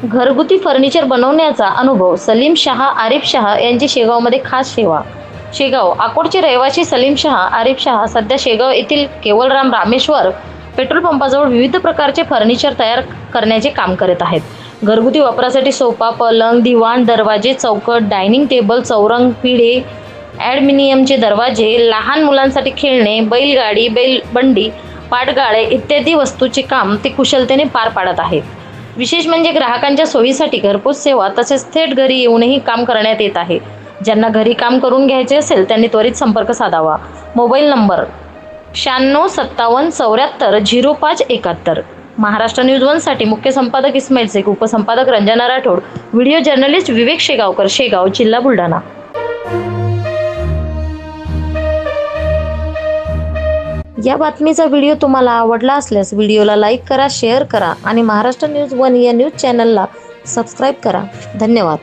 घरगुती फर्निचर बनवण्याचा अनुभव सलीम शहा आरिफ शहा यांची शेगावमध्ये खास सेवा। शेगाव अकोटचे रहिवासी सलीम शहा आरिफ शहा सध्या शेगाव येथील केवलराम रामेश्वर पेट्रोल पंपाजवळ विविध प्रकारचे फर्निचर तयार करण्याचे काम करत आहेत। घरगुती वापरासाठी सोफा, पलंग, दिवाण, दरवाजे, चौकट, डायनिंग टेबल, चौरंग, पिढे, ॲल्युमिनियमचे दरवाजे, लहान मुलांसाठी खेळणे, बैलगाडी, बैलबंडी, पाटगाळे इत्यादी वस्तूचे काम ते कुशलतेने पार पाडत आहेत। विशेष म्हणजे ग्राहकांच्या सोयीसाठी घरपोच सेवा तसेच थेट घरी येऊनही काम करण्यात येत आहे। ज्यांना घरी काम करून घ्यायचे असेल त्यांनी त्वरित संपर्क साधावा। Mobile number 9657740571। महाराष्ट्र न्यूज 1 साठी मुख्य संपादक इस्माईल शेख, उपसंपादक रंजना राठोड, व्हिडिओ जर्नलिस्ट विवेक शेगावकर, शेगाव, जिल्हा बुलढाणा। या बातमीचा व्हिडिओ तुम्हाला आवडला असल्यास व्हिडिओला लाईक करा, शेअर करा आणि महाराष्ट्र न्यूज 1 या न्यूज चॅनलला सबस्क्राईब करा। धन्यवाद।